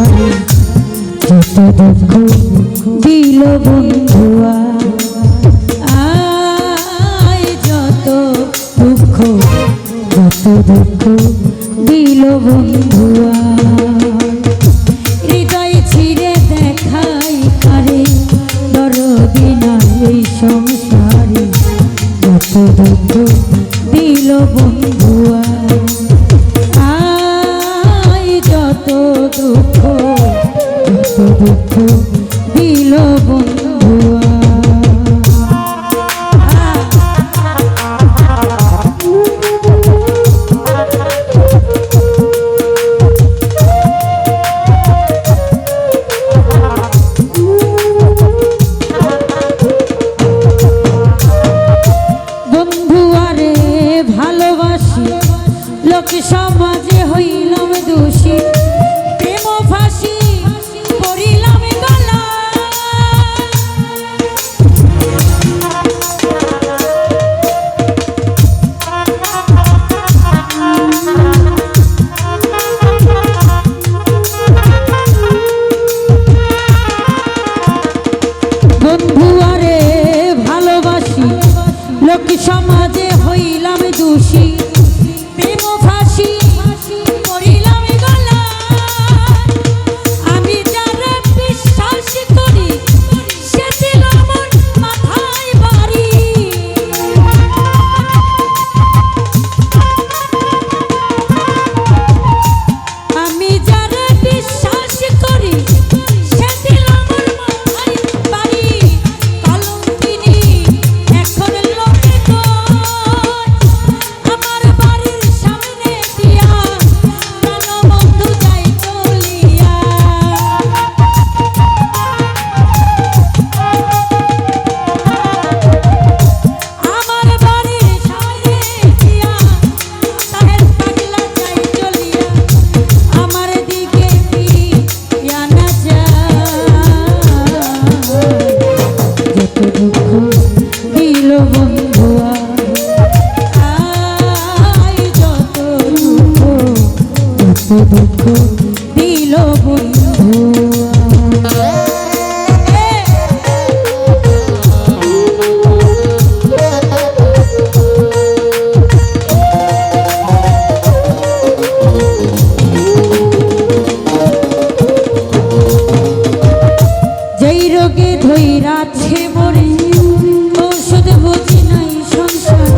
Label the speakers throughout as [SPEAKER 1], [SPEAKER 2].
[SPEAKER 1] সংসারে যত দুঃখ দিল বন্ধুয়া আয় যত দুঃখ দিল বন্ধুয়া হৃদয় ছিঁড়ে দেখাই আরে দরদি না এই সংসারে যত দুঃখ দিল বন্ধুয়া আয় যত দুঃখ দিল বন্ধুয়া বন্ধুয়ারে ভালোবাসি লোক সমাজে হইলাম দোষী প্রেম ফাঁসি করিলাম গলা বন্ধুয়ারে ভালোবাসি লোক সমাজে হইলাম দোষী প্রেম ফাঁসি করিলাম গলা আমি যারে বিশ্বাস করি সে দিল আমার মাথায় বাড়ি আমি যারে বিশ্বাস করি সে দিল আমার মাথায় বাড়ি কলঙ্কিনী এখন লোকে আমার বাড়ির সামনে দিয়া প্রাণ বন্ধু যাই চলিয়া আমার বাড়ির সামনে দিয়া তাহের পাগলা যাই চলিয়া আমার দিকে ফিরিয়া না যায় যত দুঃখ দিল বন্ধুয়া আয় যত দুঃখ দিল বন্ধুয়া যেই রোগে ধইরাছে মরে ঔষধ বুঝি নাই সংসার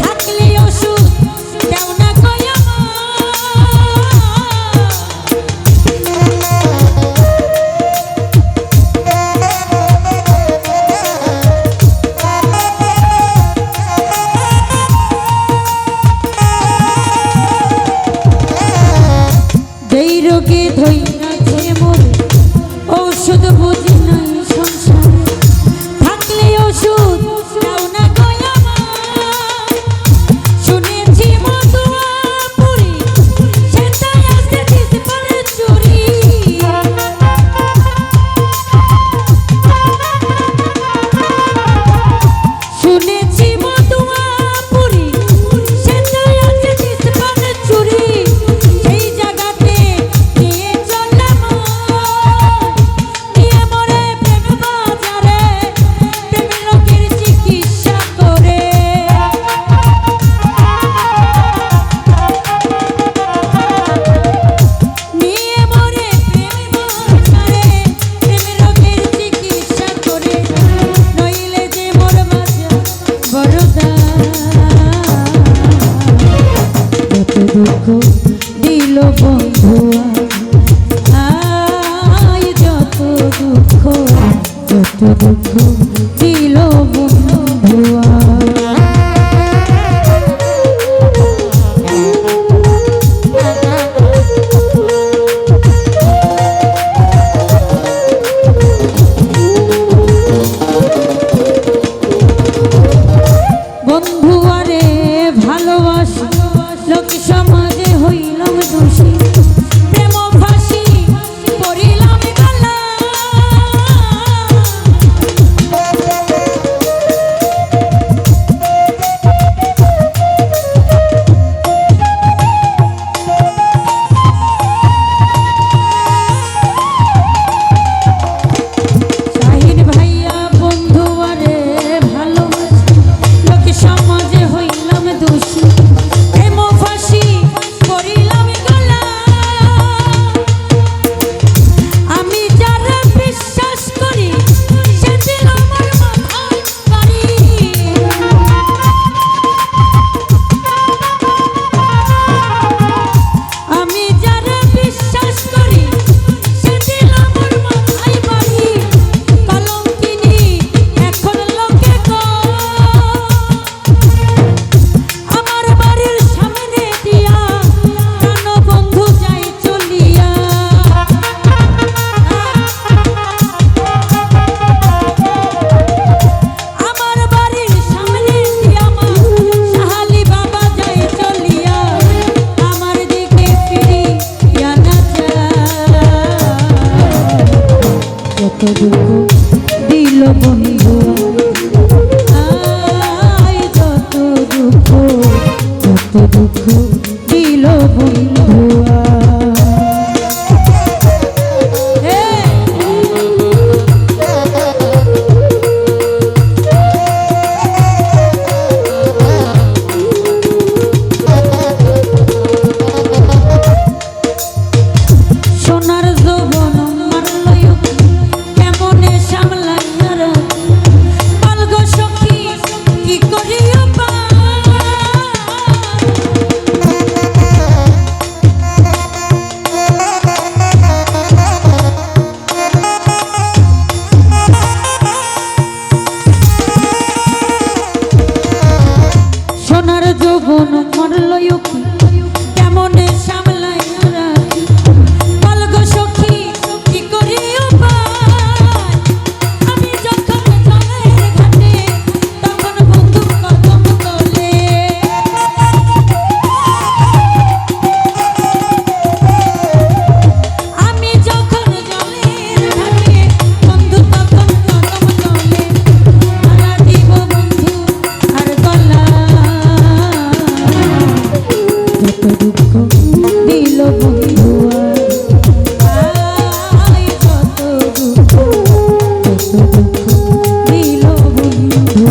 [SPEAKER 1] থাকলে ওষুধ দেও না কই যেই রোগে ধইরাছে মরে ঔষধ বুঝি নাই সংসার থাকলে ওষুধ দাও না কই শুনেছি মধুয়া পুরি সেটাই আছে দিশপারে চুরি শুনেছি মধুয়া পুরি সেটাই আছে দিশপারে চুরি সেই জায়গাতে নিয়ে চললাম নিয়ে মরে প্রেম বাজারে প্রেম লোকের চিকিৎসা করে নিয়ে মরে প্রেম বাজারে প্রেম লোকের চিকিৎসা করে নইলে যে মোর বাজা বড়দা যত দুঃখ দিল বন্ধুয়া আয় যত দুঃখ দিল বন্ধুয়া বন্ধুয়ারে ভালোবাসি লোক সমাজে হইলাম দোষী প্রেম ফাঁসি করিলাম গলা দুঃখ দিল বন্ধু আয় যত দুঃখ দিল বন্ধু যৌবন মরল কেমনে সামলাইয়া রাখি বলগো সখী কি করি আমি যখন জলের ঘাটে তখন বন্ধু কদম তোলে আমি যখন জলের ঘাটে বন্ধু তখন কদম তোলে মালা দিব বন্ধু আর গলা দুঃখ দিল বন্ধু আয় যত দুঃখ দিল বন্ধু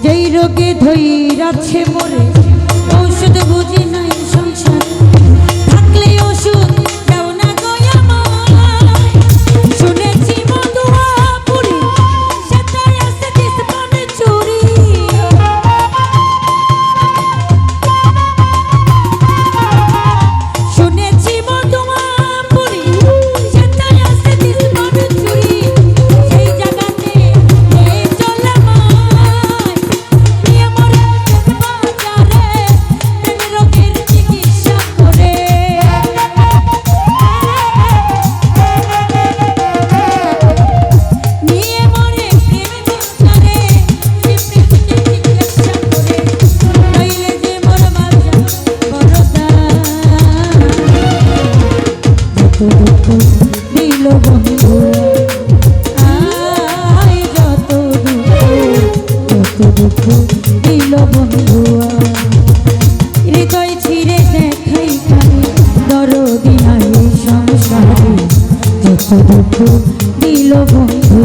[SPEAKER 1] যেই রোগে ধইরাছে মরে ঔষধ বুঝি নাই সংসার থাকলে ওষুধ দাও না গো আমায় শুনেছি মধুয়া পুরি সেটাই আছে দিসপানে চুরি শুনেছি মধুয়া পুরি সেটাই আছে দিসপানে চুরি সেই জায়গাতে এই চলে মায় নিয়ে মরে বাজারে রোগের চিকিৎসা করে নিয়ে মরে প্রেম বাজারে চিকিৎসা করে নইলে যে মোর বাজা বড়দা যত দুঃখ দিল বন্ধু আয় যত দুঃখ দিল বন্ধু হৃদয় ছিঁড়ে দেখাই কানে দরদি নাই সংসারে যত দুঃখ দিল বন্ধু